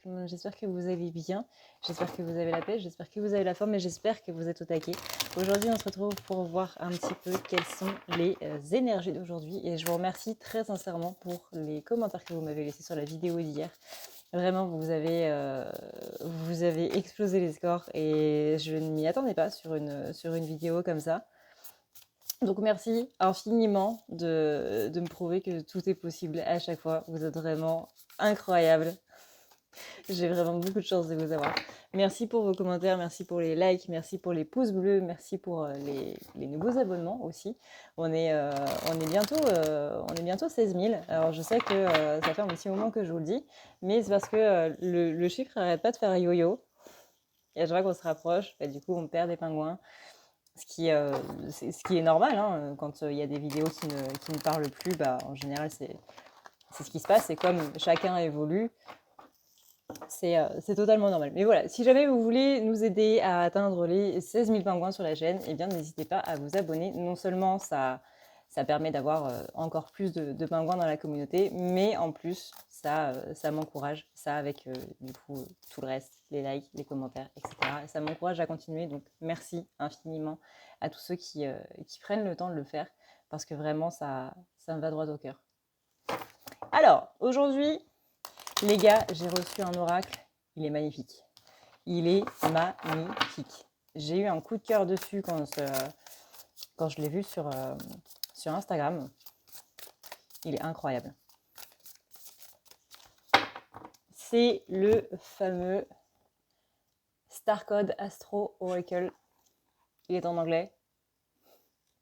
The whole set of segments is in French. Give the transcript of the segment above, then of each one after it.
tout le monde, j'espère que vous allez bien, j'espère que vous avez la paix, j'espère que vous avez la forme et j'espère que vous êtes au taquet. Aujourd'hui, on se retrouve pour voir un petit peu quelles sont les énergies d'aujourd'hui et je vous remercie très sincèrement pour les commentaires que vous m'avez laissés sur la vidéo d'hier. Vraiment, vous avez explosé les scores et je ne m'y attendais pas sur une vidéo comme ça. Donc merci infiniment de me prouver que tout est possible à chaque fois. Vous êtes vraiment incroyables. J'ai vraiment beaucoup de chance de vous avoir. Merci pour vos commentaires, merci pour les likes, merci pour les pouces bleus, merci pour les nouveaux abonnements aussi. On est bientôt 16 000. Alors je sais que ça fait un petit moment que je vous le dis, mais c'est parce que le chiffre n'arrête pas de faire yo-yo. Et à chaque fois qu'on se rapproche, du coup on perd des pingouins. Ce qui est normal, hein, quand il y a des vidéos qui ne parlent plus, en général c'est ce qui se passe, et comme chacun évolue, c'est totalement normal. Mais voilà, si jamais vous voulez nous aider à atteindre les 16 000 pingouins sur la chaîne, eh bien n'hésitez pas à vous abonner. Non seulement ça permet d'avoir encore plus de pingouins dans la communauté, mais en plus ça m'encourage, ça avec du coup tout le reste, les likes, les commentaires, etc. Et ça m'encourage à continuer, donc merci infiniment à tous ceux qui prennent le temps de le faire, parce que vraiment ça me va droit au cœur. Alors, aujourd'hui, les gars, j'ai reçu un oracle, il est magnifique. Il est magnifique. J'ai eu un coup de cœur dessus quand je l'ai vu sur Instagram. Il est incroyable. C'est le fameux Starcode Astro Oracle. Il est en anglais,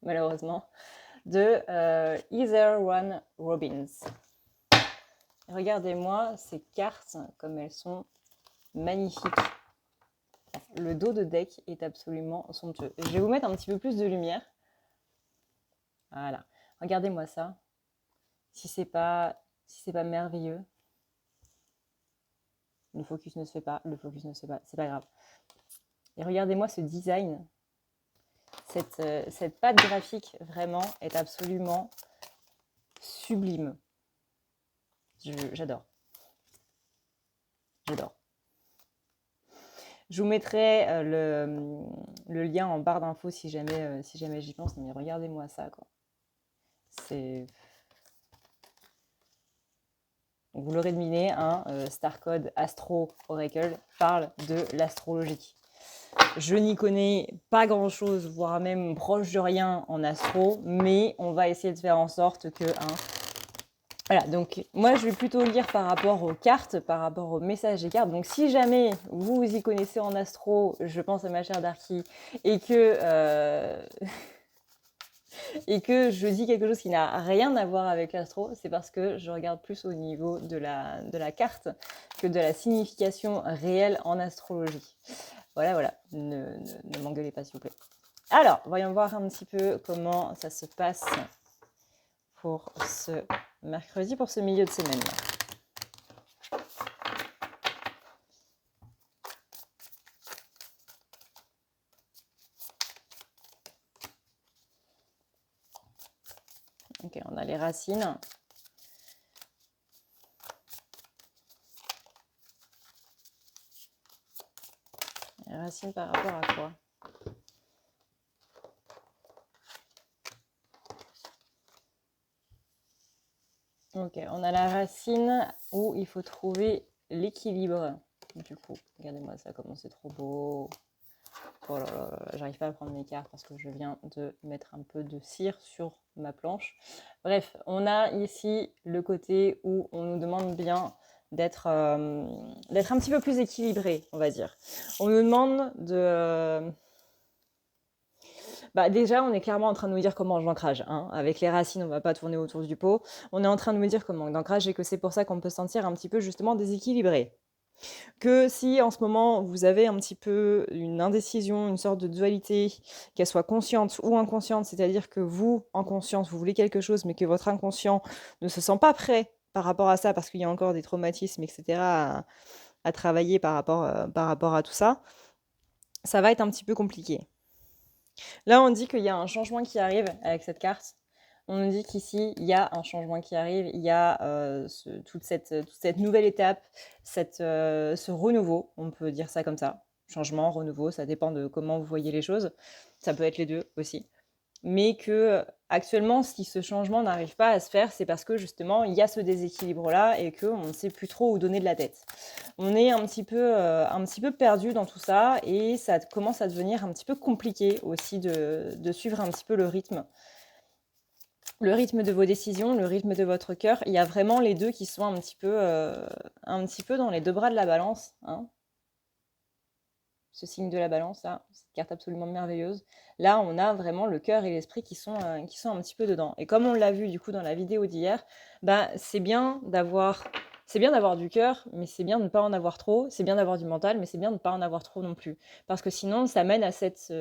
malheureusement, de Heather One Robbins. Regardez-moi ces cartes comme elles sont magnifiques. Le dos de deck est absolument somptueux. Je vais vous mettre un petit peu plus de lumière. Voilà. Regardez-moi ça. Si c'est pas merveilleux. Le focus ne se fait pas. C'est pas grave. Et regardez-moi ce design. Cette patte graphique, vraiment, est absolument sublime. J'adore. J'adore. Je vous mettrai le lien en barre d'infos si jamais j'y pense. Mais regardez-moi ça, quoi. Donc vous l'aurez deviné, Starcode Astro Oracle parle de l'astrologie. Je n'y connais pas grand-chose, voire même proche de rien en astro, mais on va essayer de faire en sorte que... Voilà, donc moi je vais plutôt lire par rapport aux cartes, par rapport aux messages des cartes. Donc si jamais vous y connaissez en astro, je pense à ma chère Darky, et que je dis quelque chose qui n'a rien à voir avec l'astro, c'est parce que je regarde plus au niveau de la carte que de la signification réelle en astrologie. Voilà, ne m'engueulez pas s'il vous plaît. Alors, voyons voir un petit peu comment ça se passe pour ce mercredi, pour ce milieu de semaine. Ok, on a les racines. Les racines par rapport à quoi ? Ok, on a la racine où il faut trouver l'équilibre. Du coup, regardez-moi ça, comment c'est trop beau. Oh là là là, j'arrive pas à prendre mes cartes parce que je viens de mettre un peu de cire sur ma planche. Bref, on a ici le côté où on nous demande bien d'être un petit peu plus équilibré, on va dire. On nous demande de... déjà, on est clairement en train de nous dire comment l'ancrage. Avec les racines, on ne va pas tourner autour du pot. On est en train de nous dire comment l'ancrage et que c'est pour ça qu'on peut se sentir un petit peu justement déséquilibré. Que si en ce moment vous avez un petit peu une indécision, une sorte de dualité, qu'elle soit consciente ou inconsciente, c'est-à-dire que vous, en conscience, vous voulez quelque chose, mais que votre inconscient ne se sent pas prêt par rapport à ça, parce qu'il y a encore des traumatismes, etc., à travailler par rapport à tout ça, ça va être un petit peu compliqué. Là, on dit qu'il y a un changement qui arrive avec cette carte. On nous dit qu'ici, il y a un changement qui arrive, il y a toute cette nouvelle étape, ce renouveau, on peut dire ça comme ça. Changement, renouveau, ça dépend de comment vous voyez les choses. Ça peut être les deux aussi. Mais que actuellement, si ce changement n'arrive pas à se faire, c'est parce que justement, il y a ce déséquilibre-là et qu'on ne sait plus trop où donner de la tête. On est un petit peu perdu dans tout ça et ça commence à devenir un petit peu compliqué aussi de suivre un petit peu le rythme de vos décisions, le rythme de votre cœur. Il y a vraiment les deux qui sont un petit peu dans les deux bras de la balance, hein. Ce signe de la balance, là, cette carte absolument merveilleuse. Là, on a vraiment le cœur et l'esprit qui sont un petit peu dedans. Et comme on l'a vu du coup dans la vidéo d'hier, bah, c'est bien d'avoir du cœur, mais c'est bien de ne pas en avoir trop. C'est bien d'avoir du mental, mais c'est bien de ne pas en avoir trop non plus. Parce que sinon, ça mène à cette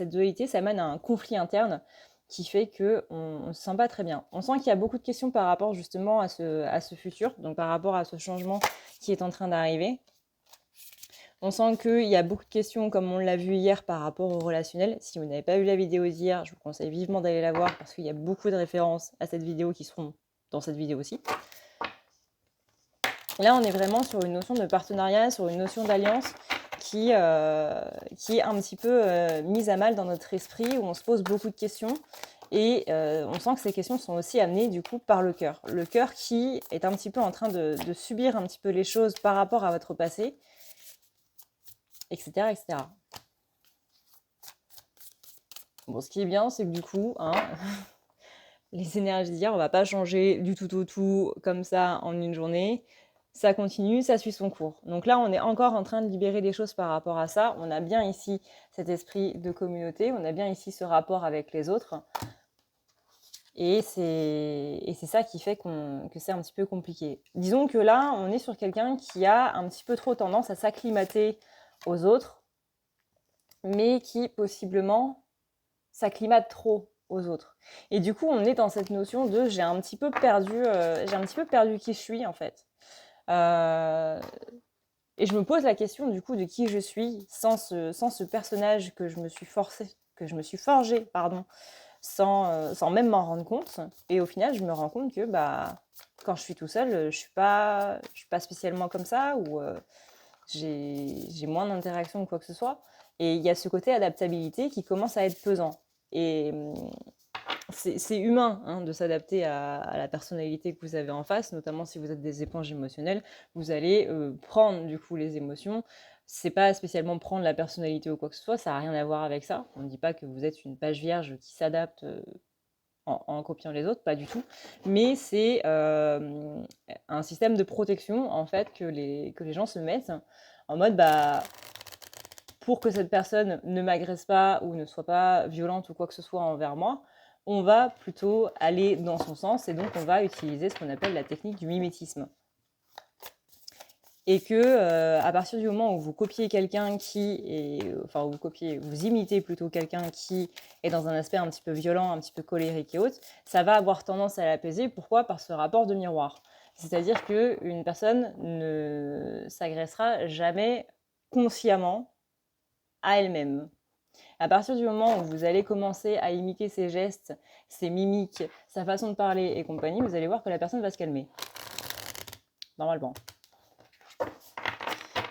dualité, ça mène à un conflit interne qui fait qu'on ne se sent pas très bien. On sent qu'il y a beaucoup de questions par rapport justement à ce futur, donc par rapport à ce changement qui est en train d'arriver. On sent qu'il y a beaucoup de questions, comme on l'a vu hier, par rapport au relationnel. Si vous n'avez pas vu la vidéo d'hier, je vous conseille vivement d'aller la voir parce qu'il y a beaucoup de références à cette vidéo qui seront dans cette vidéo aussi. Là, on est vraiment sur une notion de partenariat, sur une notion d'alliance qui est un petit peu mise à mal dans notre esprit, où on se pose beaucoup de questions. Et on sent que ces questions sont aussi amenées du coup par le cœur. Le cœur qui est un petit peu en train de subir un petit peu les choses par rapport à votre passé, etc. etc. Bon, ce qui est bien, c'est que du coup, hein, les énergies d'hier, on va pas changer du tout au tout comme ça en une journée. Ça continue, ça suit son cours. Donc là, on est encore en train de libérer des choses par rapport à ça. On a bien ici cet esprit de communauté, on a bien ici ce rapport avec les autres. Et c'est ça qui fait que c'est un petit peu compliqué. Disons que là, on est sur quelqu'un qui a un petit peu trop tendance à s'acclimater aux autres, mais qui possiblement s'acclimate trop aux autres. Et du coup, on est dans cette notion de j'ai un petit peu perdu qui je suis en fait. Et je me pose la question du coup de qui je suis sans ce personnage que je me suis forgé, pardon, sans même m'en rendre compte. Et au final, je me rends compte que bah quand je suis tout seul, je suis pas spécialement comme ça ou j'ai moins d'interaction ou quoi que ce soit. Et il y a ce côté adaptabilité qui commence à être pesant. Et c'est humain hein, de s'adapter à la personnalité que vous avez en face, notamment si vous êtes des éponges émotionnelles. Vous allez prendre du coup les émotions. C'est pas spécialement prendre la personnalité ou quoi que ce soit, ça n'a rien à voir avec ça. On ne dit pas que vous êtes une page vierge qui s'adapte en copiant les autres, pas du tout. Mais c'est un système de protection en fait que les gens se mettent en mode bah pour que cette personne ne m'agresse pas ou ne soit pas violente ou quoi que ce soit envers moi, on va plutôt aller dans son sens et donc on va utiliser ce qu'on appelle la technique du mimétisme. Et que à partir du moment où vous copiez quelqu'un qui est, enfin vous imitez plutôt quelqu'un qui est dans un aspect un petit peu violent, un petit peu colérique et autres, ça va avoir tendance à l'apaiser. Pourquoi? Par ce rapport de miroir. C'est-à-dire qu'une personne ne s'agressera jamais consciemment à elle-même. À partir du moment où vous allez commencer à imiter ses gestes, ses mimiques, sa façon de parler et compagnie, vous allez voir que la personne va se calmer. Normalement.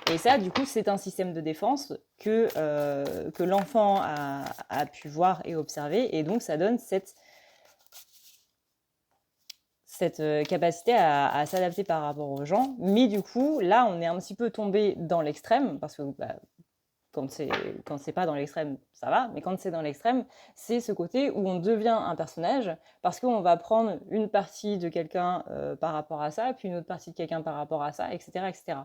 Et ça, du coup, c'est un système de défense que l'enfant a pu voir et observer. Et donc, ça donne cette capacité à s'adapter par rapport aux gens. Mais du coup, là, on est un petit peu tombé dans l'extrême, parce que bah, quand c'est pas dans l'extrême, ça va, mais quand c'est dans l'extrême, c'est ce côté où on devient un personnage parce qu'on va prendre une partie de quelqu'un par rapport à ça, puis une autre partie de quelqu'un par rapport à ça, etc., etc.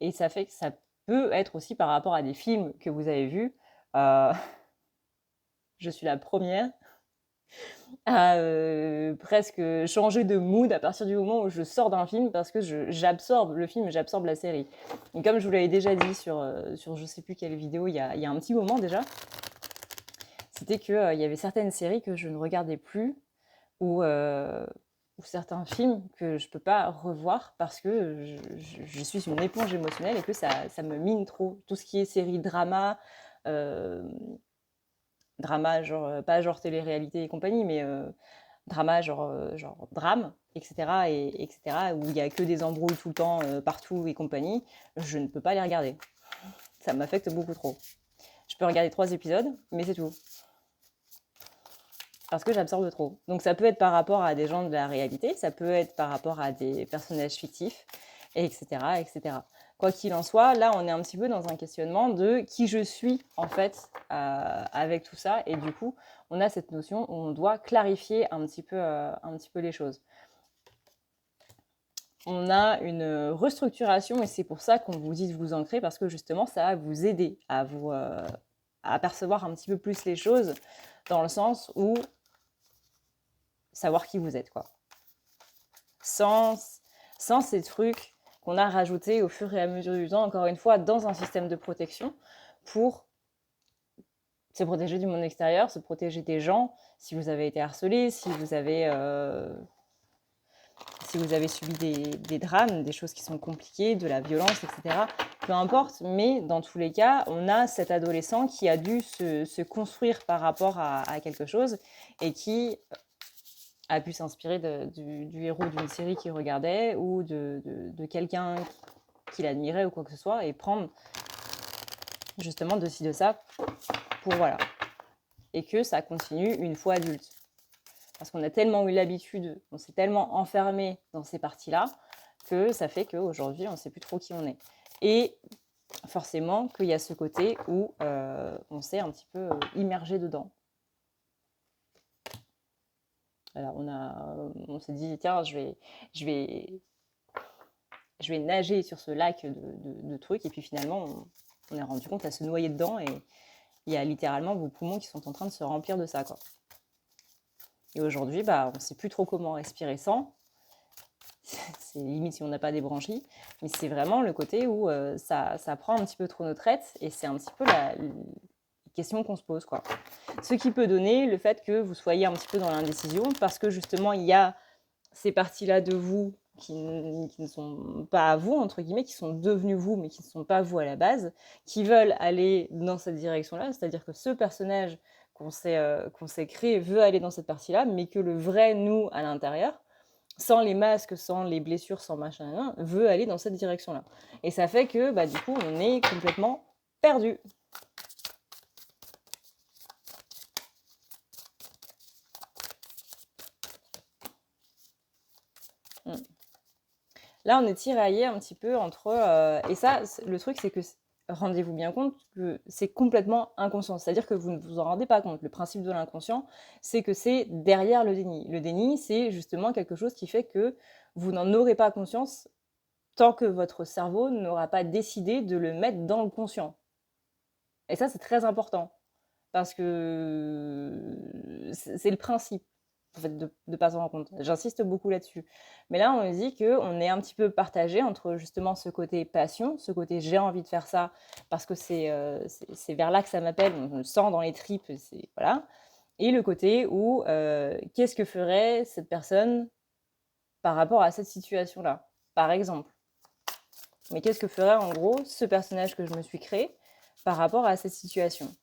Et ça fait que ça peut être aussi par rapport à des films que vous avez vus. Je suis la première à presque changer de mood à partir du moment où je sors d'un film parce que j'absorbe le film, j'absorbe la série. Et comme je vous l'avais déjà dit sur je sais plus quelle vidéo, il y a un petit moment déjà, c'était qu'il y avait certaines séries que je ne regardais plus ou certains films que je peux pas revoir parce que je suis une éponge émotionnelle et que ça me mine trop. Tout ce qui est série drama, drama genre pas genre télé-réalité et compagnie, mais drama, genre drame, etc., etc., où il n'y a que des embrouilles tout le temps, partout et compagnie, je ne peux pas les regarder. Ça m'affecte beaucoup trop. Je peux regarder 3 épisodes, mais c'est tout. Parce que j'absorbe trop. Donc ça peut être par rapport à des gens de la réalité, ça peut être par rapport à des personnages fictifs, etc., etc. Quoi qu'il en soit, là, on est un petit peu dans un questionnement de qui je suis, en fait, avec tout ça. Et du coup, on a cette notion où on doit clarifier un petit peu les choses. On a une restructuration et c'est pour ça qu'on vous dit de vous ancrer parce que justement, ça va vous aider à apercevoir un petit peu plus les choses dans le sens où savoir qui vous êtes, quoi. Sans ces trucs qu'on a rajoutés au fur et à mesure du temps, encore une fois, dans un système de protection pour se protéger du monde extérieur, se protéger des gens, si vous avez été harcelé, si vous avez subi des drames, des choses qui sont compliquées, de la violence, etc. Peu importe, mais dans tous les cas, on a cet adolescent qui a dû se construire par rapport à quelque chose et qui a pu s'inspirer du héros d'une série qu'il regardait ou de quelqu'un qu'il admirait ou quoi que ce soit et prendre justement de ci, de ça pour voilà. Et que ça continue une fois adulte. Parce qu'on a tellement eu l'habitude, on s'est tellement enfermé dans ces parties-là que ça fait qu'aujourd'hui, on ne sait plus trop qui on est. Et forcément qu'il y a ce côté où on s'est un petit peu immergé dedans. Alors on s'est dit, tiens, je vais nager sur ce lac de trucs, et puis finalement, on est rendu compte à se noyer dedans, et il y a littéralement vos poumons qui sont en train de se remplir de ça, quoi. Et aujourd'hui, on ne sait plus trop comment respirer sans. C'est limite si on n'a pas des branchies, mais c'est vraiment le côté où ça prend un petit peu trop nos traites, et c'est un petit peu la question qu'on se pose, quoi. Ce qui peut donner le fait que vous soyez un petit peu dans l'indécision, parce que justement, il y a ces parties-là de vous qui ne sont pas à vous, entre guillemets, qui sont devenues vous, mais qui ne sont pas vous à la base, qui veulent aller dans cette direction-là, c'est-à-dire que ce personnage qu'on s'est créé veut aller dans cette partie-là, mais que le vrai nous, à l'intérieur, sans les masques, sans les blessures, sans machin, veut aller dans cette direction-là. Et ça fait que, du coup, on est complètement perdu. Là, on est tiraillé un petit peu entre... et ça, le truc, c'est que, rendez-vous bien compte que c'est complètement inconscient. C'est-à-dire que vous ne vous en rendez pas compte. Le principe de l'inconscient, c'est que c'est derrière le déni. Le déni, c'est justement quelque chose qui fait que vous n'en aurez pas conscience tant que votre cerveau n'aura pas décidé de le mettre dans le conscient. Et ça, c'est très important. Parce que c'est le principe, en fait, de ne pas s'en rendre compte. J'insiste beaucoup là-dessus. Mais là, on dit qu'on est un petit peu partagé entre justement ce côté passion, ce côté j'ai envie de faire ça parce que c'est vers là que ça m'appelle, on le sent dans les tripes, voilà. Et le côté où qu'est-ce que ferait cette personne par rapport à cette situation-là, par exemple. Mais qu'est-ce que ferait en gros ce personnage que je me suis créé par rapport à cette situation?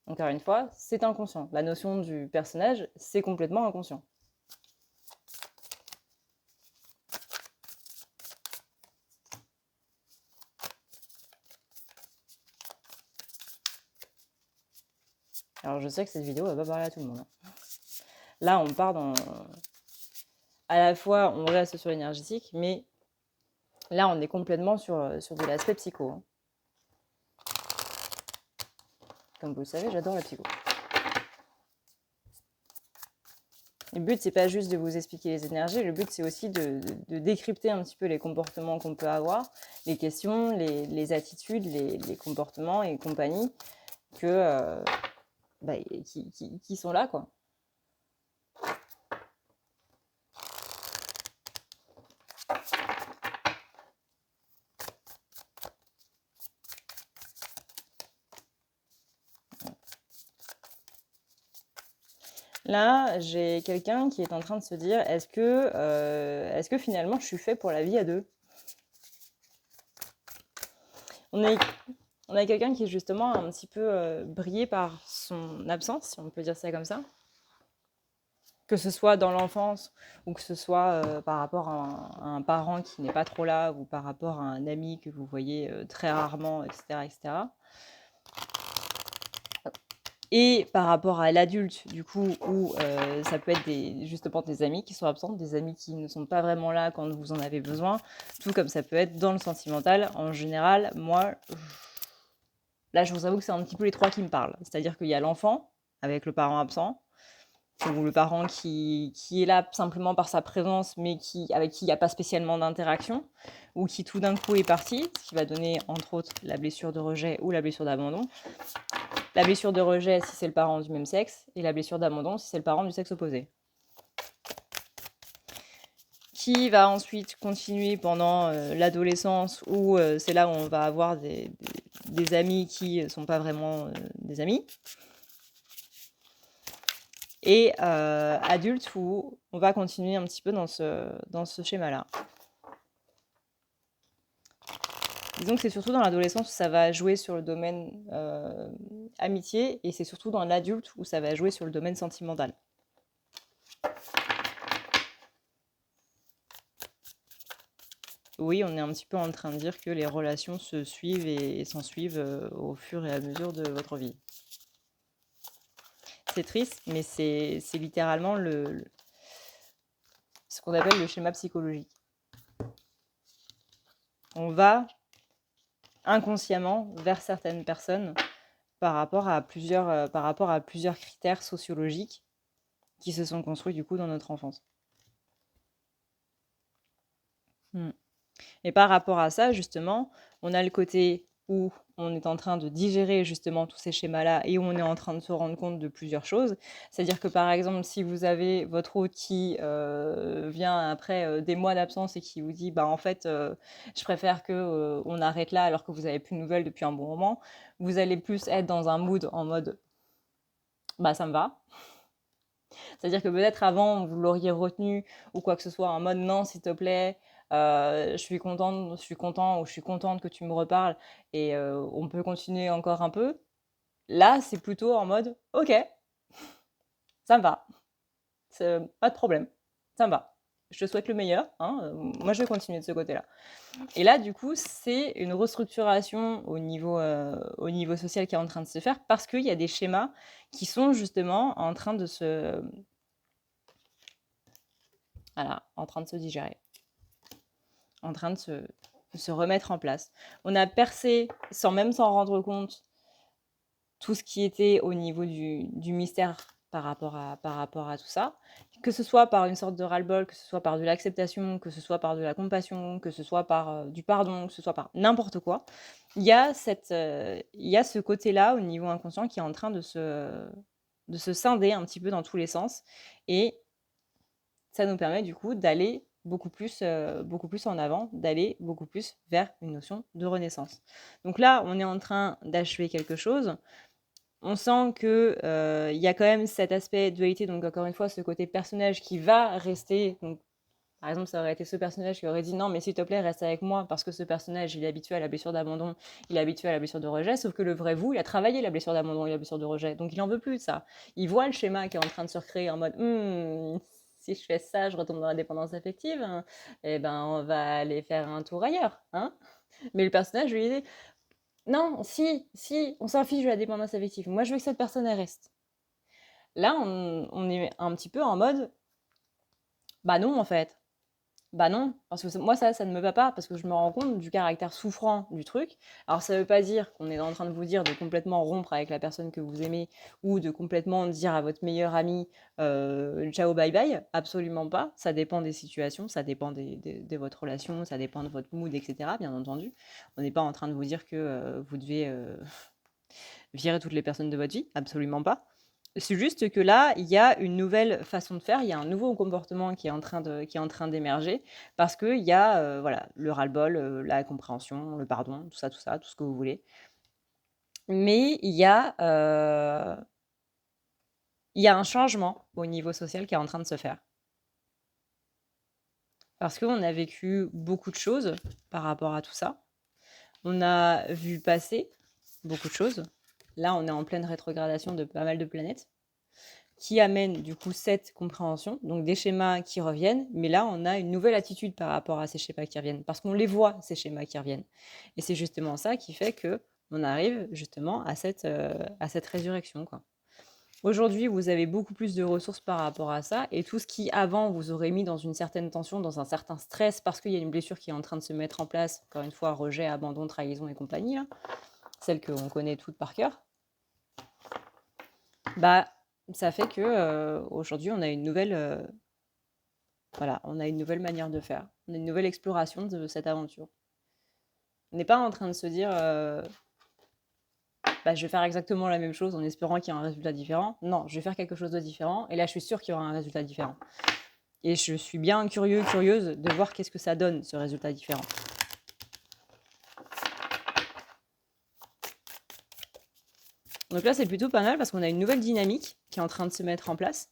Encore une fois, c'est inconscient. La notion du personnage, c'est complètement inconscient. Alors je sais que cette vidéo va pas parler à tout le monde. Là, on part dans... À la fois, on reste sur l'énergétique, mais là, on est complètement sur de l'aspect psycho. Comme vous le savez, j'adore la psycho. Le but, c'est pas juste de vous expliquer les énergies, le but, c'est aussi de décrypter un petit peu les comportements qu'on peut avoir, les questions, les attitudes, les comportements et compagnie qui sont là, quoi. Là, j'ai quelqu'un qui est en train de se dire, est-ce que finalement je suis fait pour la vie à deux? On a quelqu'un qui est justement un petit peu brillé par son absence, si on peut dire ça comme ça. que ce soit dans l'enfance ou que ce soit par rapport à un parent qui n'est pas trop là ou par rapport à un ami que vous voyez très rarement, etc., etc. Et par rapport à l'adulte, du coup, où ça peut être justement des amis qui sont absents, des amis qui ne sont pas vraiment là quand vous en avez besoin, tout comme ça peut être dans le sentimental. En général, moi, là, je vous avoue que c'est un petit peu les trois qui me parlent. C'est-à-dire qu'il y a l'enfant, avec le parent absent, ou le parent qui est là simplement par sa présence, mais avec qui il n'y a pas spécialement d'interaction, ou qui tout d'un coup est parti, ce qui va donner entre autres la blessure de rejet ou la blessure d'abandon. La blessure de rejet si c'est le parent du même sexe, et la blessure d'abandon si c'est le parent du sexe opposé. Qui va ensuite continuer pendant l'adolescence, où c'est là où on va avoir des amis qui ne sont pas vraiment des amis. Et adulte, où on va continuer un petit peu dans ce schéma-là. Disons que c'est surtout dans l'adolescence où ça va jouer sur le domaine amitié, et c'est surtout dans l'adulte où ça va jouer sur le domaine sentimental. Oui, on est un petit peu en train de dire que les relations se suivent et s'ensuivent au fur et à mesure de votre vie. C'est triste, mais c'est littéralement ce qu'on appelle le schéma psychologique. On va inconsciemment vers certaines personnes par rapport à plusieurs critères sociologiques qui se sont construits du coup dans notre enfance. Et par rapport à ça, justement, on a le côté où on est en train de digérer justement tous ces schémas-là et où on est en train de se rendre compte de plusieurs choses. C'est-à-dire que par exemple, si vous avez votre hôte qui vient après des mois d'absence et qui vous dit bah en fait je préfère que on arrête là alors que vous n'avez plus de nouvelles depuis un bon moment, vous allez plus être dans un mood en mode bah ça me va. C'est-à-dire que peut-être avant vous l'auriez retenu ou quoi que ce soit en mode non s'il te plaît, je suis content ou je suis contente que tu me reparles et on peut continuer encore un peu. Là, c'est plutôt en mode ok, ça me va, pas de problème, ça me va. Je te souhaite le meilleur, hein, moi je vais continuer de ce côté-là. Et là, du coup, c'est une restructuration au niveau social qui est en train de se faire parce qu'il y a des schémas qui sont justement en train de se digérer, en train de se remettre en place. On a percé, sans même s'en rendre compte, tout ce qui était au niveau du mystère par rapport à tout ça, que ce soit par une sorte de ras-le-bol, que ce soit par de l'acceptation, que ce soit par de la compassion, que ce soit par du pardon, que ce soit par n'importe quoi. Il y a ce côté-là au niveau inconscient qui est en train de se scinder un petit peu dans tous les sens, et ça nous permet du coup d'aller beaucoup plus en avant, d'aller beaucoup plus vers une notion de renaissance. Donc là, on est en train d'achever quelque chose. On sent que il y a quand même cet aspect dualité, donc encore une fois, ce côté personnage qui va rester. Donc, par exemple, ça aurait été ce personnage qui aurait dit non, mais s'il te plaît, reste avec moi, parce que ce personnage, il est habitué à la blessure d'abandon, il est habitué à la blessure de rejet, sauf que le vrai vous, il a travaillé la blessure d'abandon et la blessure de rejet, donc il en veut plus de ça. Il voit le schéma qui est en train de se recréer en mode si je fais ça, je retombe dans la dépendance affective, hein, et ben on va aller faire un tour ailleurs, hein. Mais le personnage lui dit non, si, on s'en fiche de la dépendance affective. Moi, je veux que cette personne elle reste. Là, on est un petit peu en mode bah non, en fait. Bah non, parce que moi, ça ne me va pas, parce que je me rends compte du caractère souffrant du truc. Alors, ça veut pas dire qu'on est en train de vous dire de complètement rompre avec la personne que vous aimez ou de complètement dire à votre meilleur ami ciao, bye bye. Absolument pas. Ça dépend des situations, ça dépend de votre relation, ça dépend de votre mood, etc. Bien entendu. On n'est pas en train de vous dire que vous devez virer toutes les personnes de votre vie. Absolument pas. C'est juste que là, il y a une nouvelle façon de faire, il y a un nouveau comportement qui est en train d'émerger, parce qu'il y a voilà, le ras-le-bol, la compréhension, le pardon, tout ça, tout ce que vous voulez. Mais il y a un changement au niveau social qui est en train de se faire. Parce qu'on a vécu beaucoup de choses par rapport à tout ça. On a vu passer beaucoup de choses. Là, on est en pleine rétrogradation de pas mal de planètes qui amène du coup cette compréhension, donc des schémas qui reviennent, mais là on a une nouvelle attitude par rapport à ces schémas qui reviennent, parce qu'on les voit, ces schémas qui reviennent. Et c'est justement ça qui fait que on arrive justement à cette résurrection, quoi. Aujourd'hui, vous avez beaucoup plus de ressources par rapport à ça, et tout ce qui avant vous aurait mis dans une certaine tension, dans un certain stress, parce qu'il y a une blessure qui est en train de se mettre en place, encore une fois, rejet, abandon, trahison et compagnie, là, celle qu'on connaît toutes par cœur, bah ça fait que aujourd'hui on a une nouvelle voilà, on a une nouvelle manière de faire, on a une nouvelle exploration de cette aventure. On n'est pas en train de se dire bah, je vais faire exactement la même chose en espérant qu'il y ait un résultat différent. Non, je vais faire quelque chose de différent et là je suis sûre qu'il y aura un résultat différent. Et je suis bien curieuse de voir qu'est-ce que ça donne, ce résultat différent. Donc là, c'est plutôt pas mal parce qu'on a une nouvelle dynamique qui est en train de se mettre en place.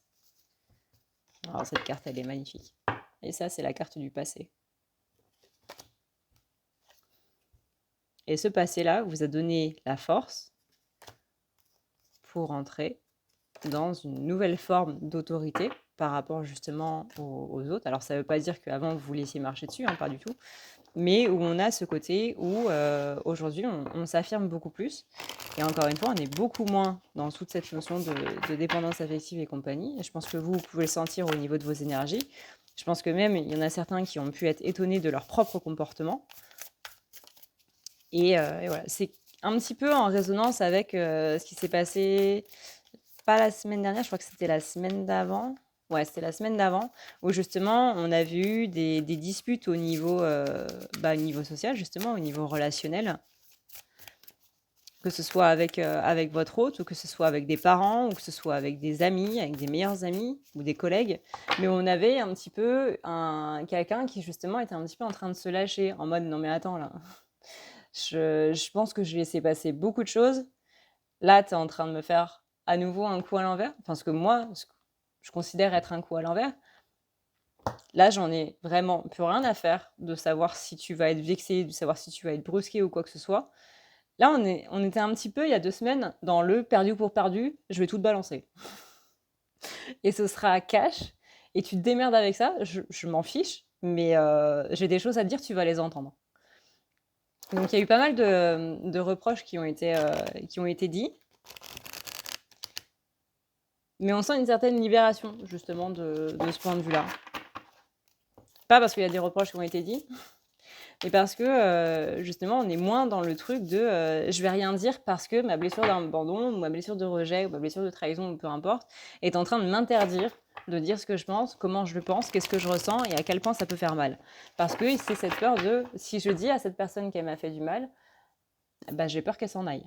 Alors cette carte, elle est magnifique. Et ça, c'est la carte du passé. Et ce passé-là vous a donné la force pour entrer dans une nouvelle forme d'autorité par rapport justement aux autres. Alors ça ne veut pas dire qu'avant vous laissiez marcher dessus, hein, pas du tout, mais où on a ce côté où aujourd'hui on s'affirme beaucoup plus. Et encore une fois, on est beaucoup moins dans toute cette notion de dépendance affective et compagnie. Et je pense que vous pouvez le sentir au niveau de vos énergies. Je pense que même il y en a certains qui ont pu être étonnés de leur propre comportement. Et voilà, c'est un petit peu en résonance avec ce qui s'est passé, pas la semaine dernière, je crois que c'était la semaine d'avant. Ouais, c'était la semaine d'avant, où justement, on a vu des disputes au niveau, au niveau social, justement, au niveau relationnel, que ce soit avec votre hôte, ou que ce soit avec des parents, ou que ce soit avec des amis, avec des meilleurs amis, ou des collègues. Mais on avait un petit peu quelqu'un qui, justement, était un petit peu en train de se lâcher, en mode, non mais attends, là, je pense que je vais laisser passer beaucoup de choses. Là, tu es en train de me faire à nouveau un coup à l'envers. Enfin, ce que moi, je considère être un coup à l'envers. Là, j'en ai vraiment plus rien à faire de savoir si tu vas être vexé, de savoir si tu vas être brusqué ou quoi que ce soit. Là, on était un petit peu, il y a 2 semaines, dans le perdu pour perdu, je vais tout te balancer. Et ce sera cash, et tu te démerdes avec ça, je m'en fiche, mais j'ai des choses à te dire, tu vas les entendre. Donc il y a eu pas mal de reproches qui ont été dits. Mais on sent une certaine libération, justement, de ce point de vue-là. Pas parce qu'il y a des reproches qui ont été dits, mais parce que, justement, on est moins dans le truc de je vais rien dire parce que ma blessure d'abandon, ou ma blessure de rejet, ou ma blessure de trahison, ou peu importe, est en train de m'interdire de dire ce que je pense, comment je le pense, qu'est-ce que je ressens et à quel point ça peut faire mal. Parce que c'est cette peur de si je dis à cette personne qu'elle m'a fait du mal, bah, j'ai peur qu'elle s'en aille.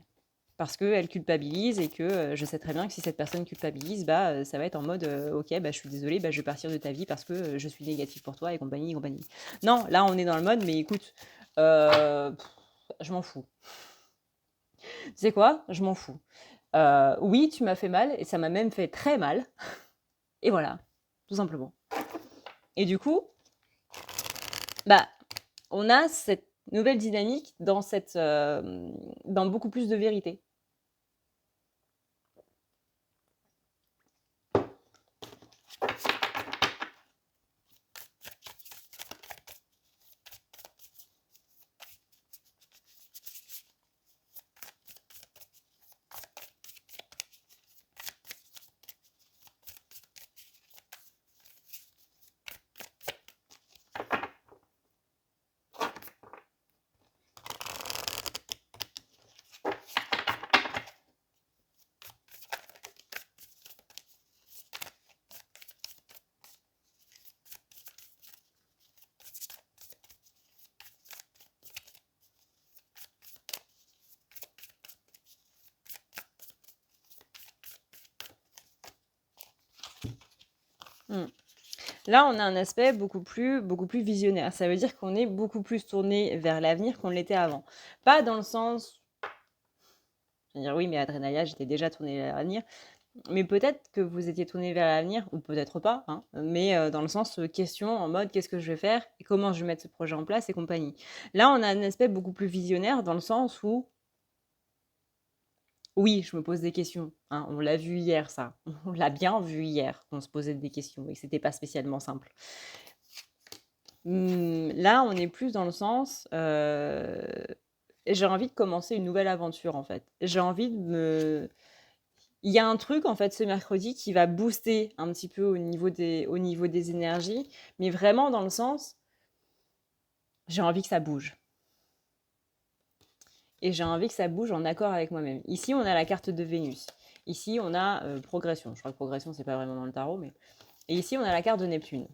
Parce qu'elle culpabilise et que je sais très bien que si cette personne culpabilise, ça va être en mode ok, je suis désolée, je vais partir de ta vie parce que je suis négative pour toi et compagnie, et compagnie. Non, là on est dans le mode, mais écoute, je m'en fous. Tu sais quoi? Je m'en fous. Oui, tu m'as fait mal et ça m'a même fait très mal. Et voilà, tout simplement. Et du coup, on a cette nouvelle dynamique dans beaucoup plus de vérité. Là, on a un aspect beaucoup plus visionnaire. Ça veut dire qu'on est beaucoup plus tourné vers l'avenir qu'on l'était avant. Pas dans le sens... Je veux dire, oui, mais Adrenalia, j'étais déjà tourné vers l'avenir. Mais peut-être que vous étiez tourné vers l'avenir, ou peut-être pas, hein, mais dans le sens question en mode qu'est-ce que je vais faire, et comment je vais mettre ce projet en place et compagnie. Là, on a un aspect beaucoup plus visionnaire dans le sens où Oui, je me pose des questions, hein, on l'a vu hier ça. On l'a bien vu hier qu'on se posait des questions et que c'était pas spécialement simple. Là, on est plus dans le sens, j'ai envie de commencer une nouvelle aventure, en fait. J'ai envie de me il y a un truc, en fait, ce mercredi qui va booster un petit peu au niveau des énergies, mais vraiment dans le sens, j'ai envie que ça bouge et j'ai envie que ça bouge en accord avec moi-même. Ici, on a la carte de Vénus. Ici, on a, progression. Je crois que progression, c'est pas vraiment dans le tarot, mais et ici, on a la carte de Neptune.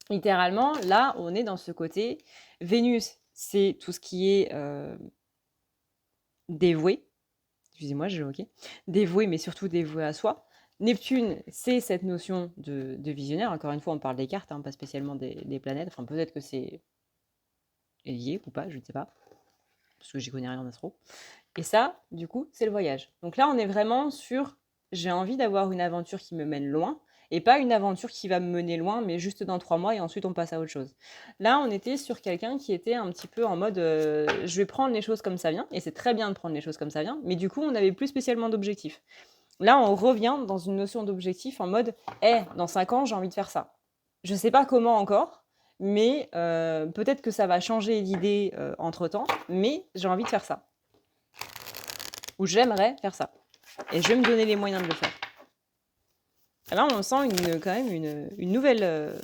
Littéralement, là, on est dans ce côté Vénus, c'est tout ce qui est, dévoué. Excusez-moi, j'ai OK. Dévoué, mais surtout dévoué à soi. Neptune, c'est cette notion de visionnaire. Encore une fois, on parle des cartes, hein, pas spécialement des planètes. Enfin, peut-être que c'est lié ou pas, je ne sais pas, parce que j'y connais rien en astro. Et ça, du coup, c'est le voyage. Donc là, on est vraiment sur j'ai envie d'avoir une aventure qui me mène loin, et pas une aventure qui va me mener loin, mais juste dans 3 mois, et ensuite on passe à autre chose. Là, on était sur quelqu'un qui était un petit peu en mode je vais prendre les choses comme ça vient, et c'est très bien de prendre les choses comme ça vient, mais du coup, on n'avait plus spécialement d'objectif. Là, on revient dans une notion d'objectif en mode dans 5 ans, j'ai envie de faire ça. Je sais pas comment encore, mais peut-être que ça va changer d'idée entre-temps, mais j'ai envie de faire ça. Ou j'aimerais faire ça. Et je vais me donner les moyens de le faire. Là, on sent quand même une nouvelle,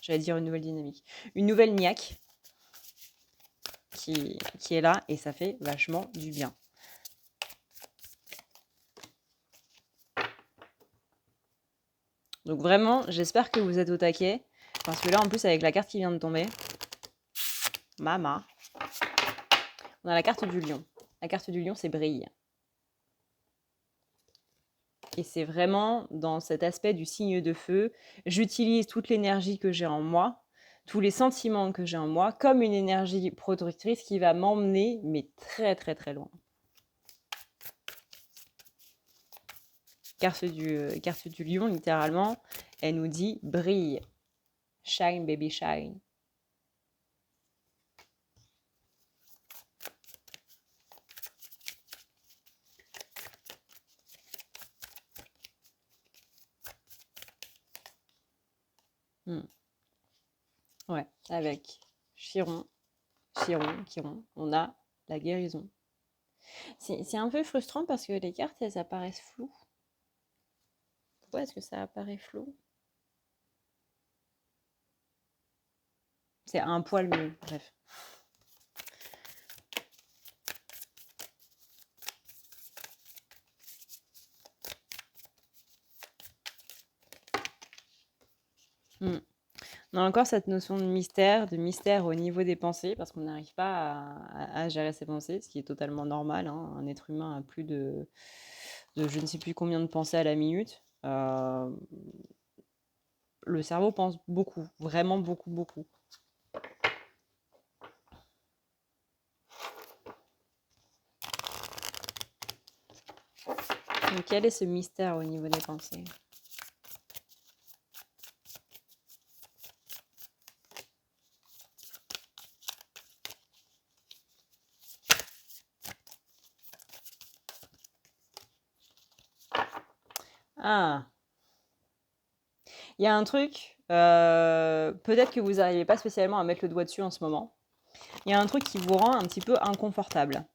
j'allais dire une nouvelle dynamique, une nouvelle niaque qui est là, et ça fait vachement du bien. Donc vraiment, j'espère que vous êtes au taquet, parce que là, en plus, avec la carte qui vient de tomber, Mama, on a la carte du lion. La carte du lion, c'est brille. Et c'est vraiment dans cet aspect du signe de feu, j'utilise toute l'énergie que j'ai en moi, tous les sentiments que j'ai en moi, comme une énergie protectrice qui va m'emmener, mais très très très loin. Carte du lion, littéralement, elle nous dit brille. Shine, baby, shine. Ouais, avec Chiron, on a la guérison. C'est un peu frustrant parce que les cartes, elles apparaissent floues. Pourquoi est-ce que ça apparaît flou? C'est un poil mieux, bref. On a encore cette notion de mystère au niveau des pensées, parce qu'on n'arrive pas à gérer ses pensées, ce qui est totalement normal, hein. Un être humain a plus de je ne sais plus combien de pensées à la minute. Le cerveau pense beaucoup, vraiment beaucoup, beaucoup. Donc quel est ce mystère au niveau des pensées? Ah, il y a un truc, peut-être que vous n'arrivez pas spécialement à mettre le doigt dessus en ce moment. Il y a un truc qui vous rend un petit peu inconfortable.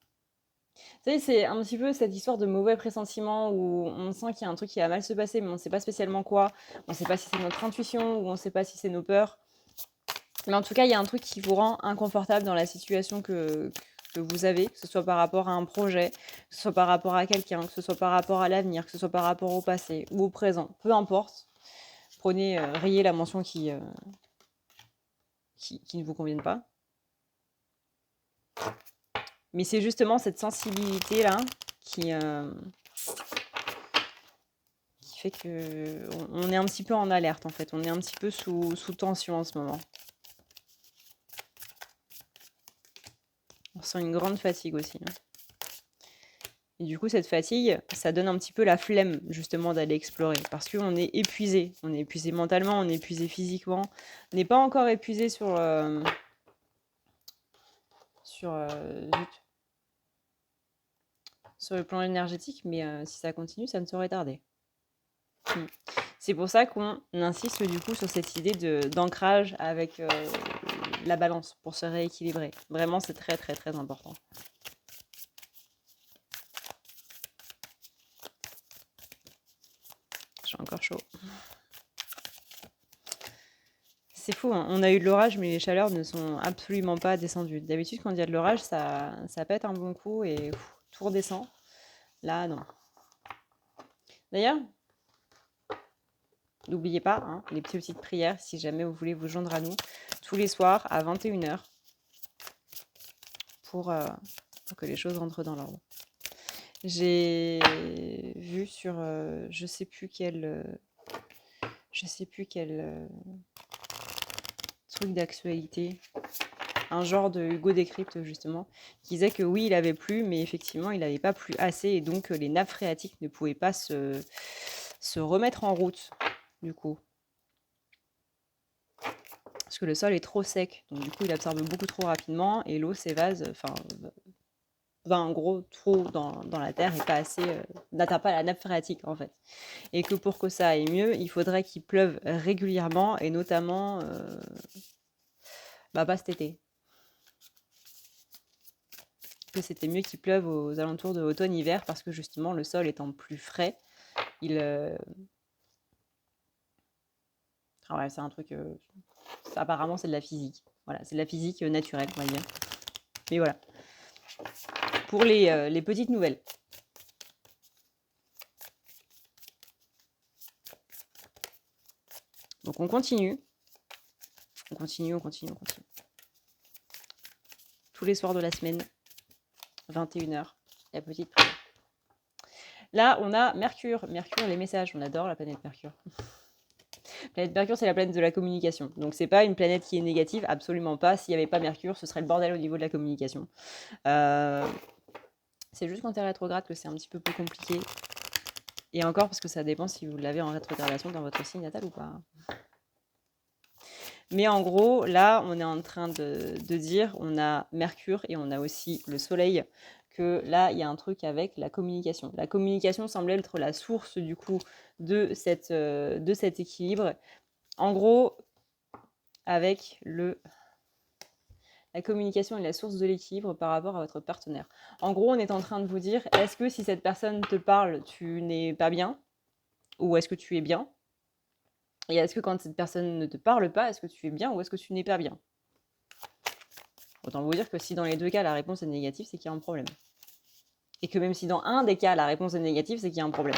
Vous savez, c'est un petit peu cette histoire de mauvais pressentiment où on sent qu'il y a un truc qui va mal se passer, mais on ne sait pas spécialement quoi. On ne sait pas si c'est notre intuition ou on ne sait pas si c'est nos peurs. Mais en tout cas, il y a un truc qui vous rend inconfortable dans la situation que vous avez, que ce soit par rapport à un projet, que ce soit par rapport à quelqu'un, que ce soit par rapport à l'avenir, que ce soit par rapport au passé ou au présent. Peu importe. Prenez, rayez la mention qui ne vous convienne pas. Mais c'est justement cette sensibilité-là qui fait que on est un petit peu en alerte en fait. On est un petit peu sous tension en ce moment. On ressent une grande fatigue aussi, hein. Et du coup, cette fatigue, ça donne un petit peu la flemme justement d'aller explorer parce qu'on est épuisé. On est épuisé mentalement, on est épuisé physiquement. On n'est pas encore épuisé sur zut. sur le plan énergétique, mais si ça continue, ça ne saurait tarder. C'est pour ça qu'on insiste du coup sur cette idée d'ancrage avec la balance pour se rééquilibrer. Vraiment, c'est très très très important. J'ai encore chaud. C'est fou, hein. On a eu de l'orage, mais les chaleurs ne sont absolument pas descendues. D'habitude, quand il y a de l'orage, ça pète un bon coup et tout redescend. Là, non. D'ailleurs, n'oubliez pas, hein, les petites prières, si jamais vous voulez vous joindre à nous, tous les soirs à 21h pour que les choses rentrent dans l'ordre. J'ai vu sur je sais plus quel truc d'actualité, un genre de Hugo Décrypte justement, qui disait que oui, il avait plu, mais effectivement, il n'avait pas plu assez et donc les nappes phréatiques ne pouvaient pas se remettre en route du coup. Parce que le sol est trop sec, donc du coup, il absorbe beaucoup trop rapidement et l'eau s'évase, va en gros trop dans la terre et pas assez, n'atteint pas la nappe phréatique en fait. Et que pour que ça aille mieux, il faudrait qu'il pleuve régulièrement et notamment pas cet été. Que c'était mieux qu'il pleuve aux alentours de automne-hiver parce que justement le sol étant plus frais, il ouais, c'est un truc ça, apparemment c'est de la physique. Voilà, c'est de la physique naturelle, on va dire. Mais voilà. Pour les petites nouvelles. Donc on continue. On continue. Tous les soirs de la semaine, 21h, la petite prière. Là, on a Mercure. Mercure, les messages. On adore la planète Mercure. La planète Mercure, c'est la planète de la communication. Donc, c'est pas une planète qui est négative, absolument pas. S'il n'y avait pas Mercure, ce serait le bordel au niveau de la communication. C'est juste qu'en Terre rétrograde que c'est un petit peu plus compliqué. Et encore, parce que ça dépend si vous l'avez en rétrogradation dans votre signe natal ou pas. Mais en gros, là, on est en train de dire, on a Mercure et on a aussi le Soleil, que là, il y a un truc avec la communication. La communication semble être la source, du coup, de cet équilibre. En gros, avec la communication est la source de l'équilibre par rapport à votre partenaire. En gros, on est en train de vous dire, est-ce que si cette personne te parle, tu n'es pas bien? Ou est-ce que tu es bien? Et est-ce que quand cette personne ne te parle pas, est-ce que tu es bien ou est-ce que tu n'es pas bien? Autant vous dire que si dans les deux cas, la réponse est négative, c'est qu'il y a un problème. Et que même si dans un des cas, la réponse est négative, c'est qu'il y a un problème.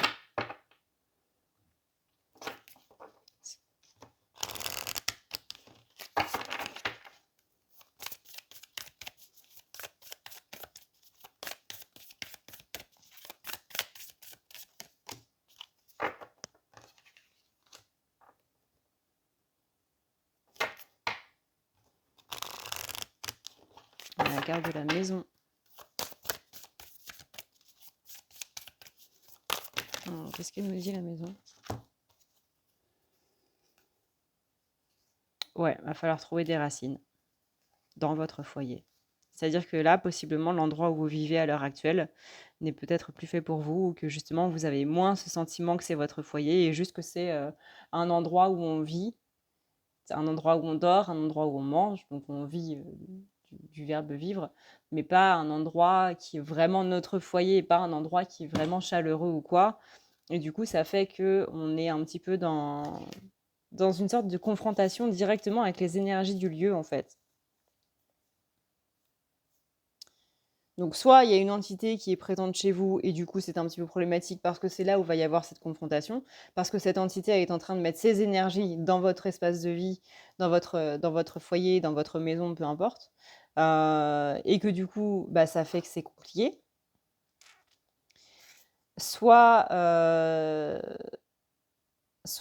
La carte de la maison. Qu'est-ce qu'elle me dit, la maison? Ouais, va falloir trouver des racines dans votre foyer. C'est-à-dire que là, possiblement, l'endroit où vous vivez à l'heure actuelle n'est peut-être plus fait pour vous, ou que justement, vous avez moins ce sentiment que c'est votre foyer, et juste que c'est un endroit où on vit, c'est un endroit où on dort, un endroit où on mange, donc on vit du verbe vivre, mais pas un endroit qui est vraiment notre foyer, pas un endroit qui est vraiment chaleureux ou quoi. Et du coup, ça fait qu'on est un petit peu dans une sorte de confrontation directement avec les énergies du lieu, en fait. Donc soit il y a une entité qui est présente chez vous et du coup c'est un petit peu problématique parce que c'est là où va y avoir cette confrontation, parce que cette entité est en train de mettre ses énergies dans votre espace de vie, dans votre foyer, dans votre maison, peu importe, et que du coup ça fait que c'est compliqué. Soit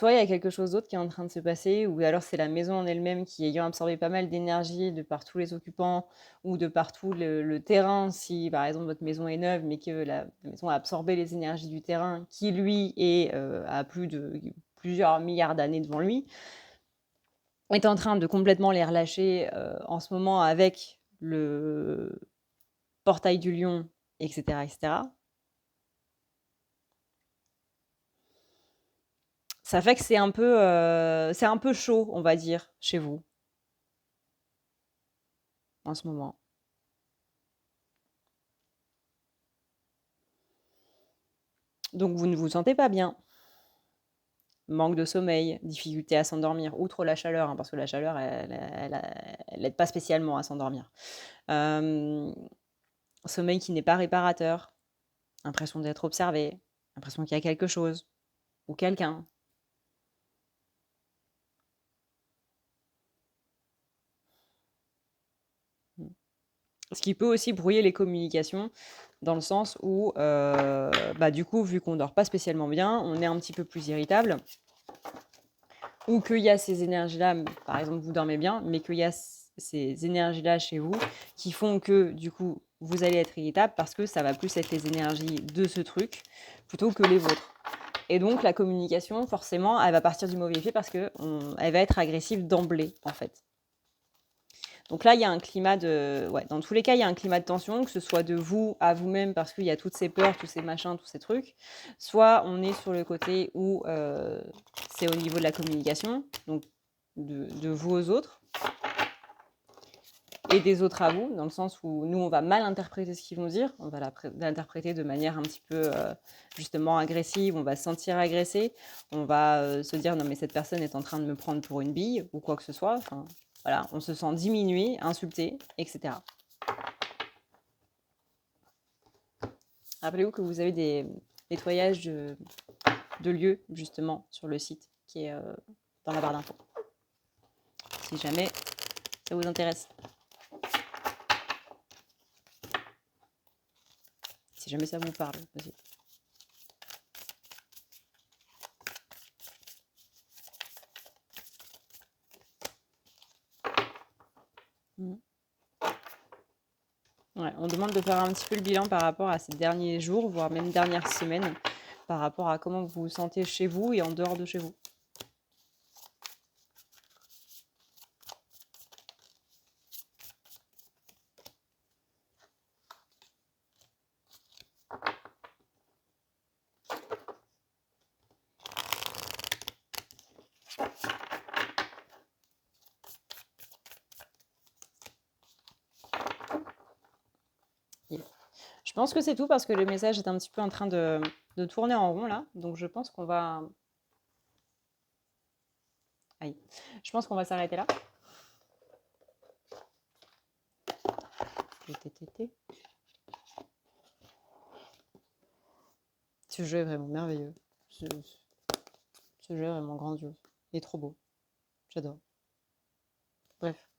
il y a quelque chose d'autre qui est en train de se passer, ou alors c'est la maison en elle-même qui, ayant absorbé pas mal d'énergie de par tous les occupants ou de partout le terrain, si par exemple votre maison est neuve mais que la maison a absorbé les énergies du terrain qui lui a plusieurs milliards d'années devant lui, est en train de complètement les relâcher en ce moment avec le portail du lion, etc., etc. Ça fait que c'est un peu chaud, on va dire, chez vous, en ce moment. Donc vous ne vous sentez pas bien. Manque de sommeil, difficulté à s'endormir, outre la chaleur, hein, parce que la chaleur, elle aide pas spécialement à s'endormir. Sommeil qui n'est pas réparateur, impression d'être observé, impression qu'il y a quelque chose ou quelqu'un. Mmh. Ce qui peut aussi brouiller les communications dans le sens où, bah, du coup, vu qu'on dort pas spécialement bien, on est un petit peu plus irritable ou qu'il y a ces énergies-là, par exemple, vous dormez bien, mais qu'il y a ces énergies-là chez vous qui font que, du coup, vous allez être irritable parce que ça va plus être les énergies de ce truc plutôt que les vôtres. Et donc, la communication, forcément, elle va partir du mauvais pied parce qu'elle va être agressive d'emblée, en fait. Donc là, il y a un climat de... Ouais, dans tous les cas, il y a un climat de tension, que ce soit de vous à vous-même parce qu'il y a toutes ces peurs, tous ces machins, tous ces trucs. Soit on est sur le côté où c'est au niveau de la communication, donc de vous aux autres, et des autres à vous, dans le sens où nous, on va mal interpréter ce qu'ils vont dire, on va l'interpréter de manière un petit peu justement agressive, on va se sentir agressé, on va se dire non mais cette personne est en train de me prendre pour une bille ou quoi que ce soit, enfin voilà, on se sent diminué, insulté, etc. Rappelez-vous que vous avez des nettoyages de lieux justement sur le site qui est dans la barre d'infos, si jamais ça vous intéresse. Si jamais ça vous parle aussi. Ouais, on demande de faire un petit peu le bilan par rapport à ces derniers jours, voire même dernières semaines, par rapport à comment vous vous sentez chez vous et en dehors de chez vous. Je pense que c'est tout parce que le message est un petit peu en train de tourner en rond là. Donc je pense qu'on va... Aïe. Je pense qu'on va s'arrêter là. Ce jeu est vraiment merveilleux. Ce jeu est vraiment grandiose. Il est trop beau. J'adore. Bref.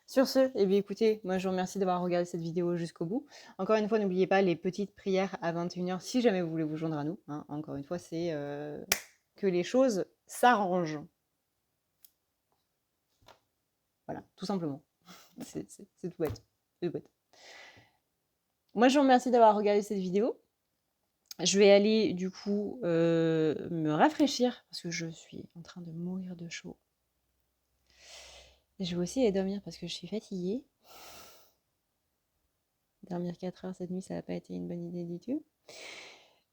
Sur ce, eh bien, écoutez, moi je vous remercie d'avoir regardé cette vidéo jusqu'au bout. Encore une fois, n'oubliez pas les petites prières à 21h si jamais vous voulez vous joindre à nous. Hein. Encore une fois, c'est que les choses s'arrangent. Voilà, tout simplement. C'est tout bête. C'est tout bête. Moi, je vous remercie d'avoir regardé cette vidéo. Je vais aller du coup me rafraîchir parce que je suis en train de mourir de chaud. Et je vais aussi aller dormir parce que je suis fatiguée. Dormir 4 heures cette nuit, ça n'a pas été une bonne idée du tout.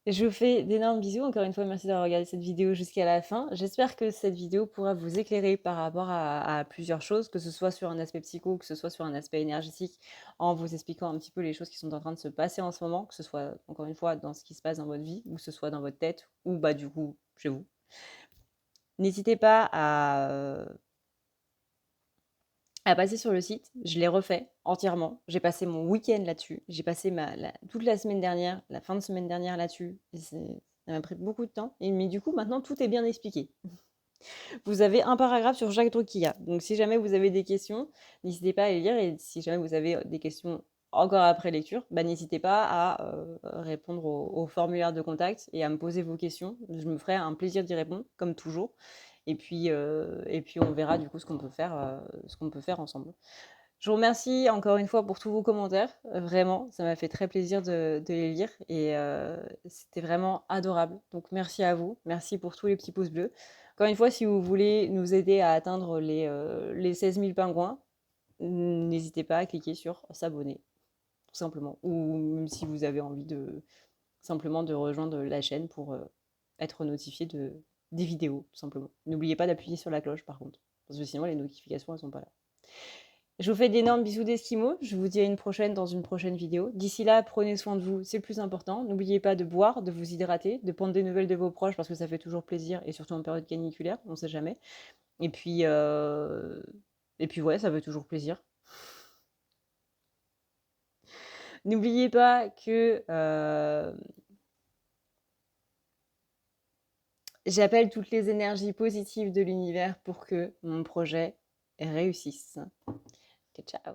Je vous fais d'énormes bisous. Encore une fois, merci d'avoir regardé cette vidéo jusqu'à la fin. J'espère que cette vidéo pourra vous éclairer par rapport à plusieurs choses, que ce soit sur un aspect psycho, que ce soit sur un aspect énergétique, en vous expliquant un petit peu les choses qui sont en train de se passer en ce moment, que ce soit, encore une fois, dans ce qui se passe dans votre vie, ou que ce soit dans votre tête, ou bah du coup, chez vous. N'hésitez pas à passer sur le site. Je l'ai refait entièrement. J'ai passé mon week-end là-dessus. J'ai passé toute la semaine dernière, la fin de semaine dernière là-dessus. Ça m'a pris beaucoup de temps. Mais du coup, maintenant, tout est bien expliqué. Vous avez un paragraphe sur chaque truc qu'il y a. Donc, si jamais vous avez des questions, n'hésitez pas à les lire. Et si jamais vous avez des questions encore après lecture, bah, n'hésitez pas à répondre au formulaire de contact et à me poser vos questions. Je me ferai un plaisir d'y répondre, comme toujours. Et puis on verra du coup ce qu'on peut faire ensemble. Je vous remercie encore une fois pour tous vos commentaires. Vraiment, ça m'a fait très plaisir de les lire et c'était vraiment adorable. Donc merci à vous. Merci pour tous les petits pouces bleus. Encore une fois, si vous voulez nous aider à atteindre les 16 000 pingouins, n'hésitez pas à cliquer sur s'abonner, tout simplement. Ou même si vous avez envie simplement de rejoindre la chaîne pour être notifié des vidéos, tout simplement. N'oubliez pas d'appuyer sur la cloche, par contre, parce que sinon, les notifications, elles sont pas là. Je vous fais d'énormes bisous d'Esquimaux. Je vous dis à une prochaine dans une prochaine vidéo. D'ici là, prenez soin de vous, c'est le plus important. N'oubliez pas de boire, de vous hydrater, de prendre des nouvelles de vos proches parce que ça fait toujours plaisir et surtout en période caniculaire, on sait jamais. Et puis ouais, ça fait toujours plaisir. N'oubliez pas que j'appelle toutes les énergies positives de l'univers pour que mon projet réussisse. Okay, ciao.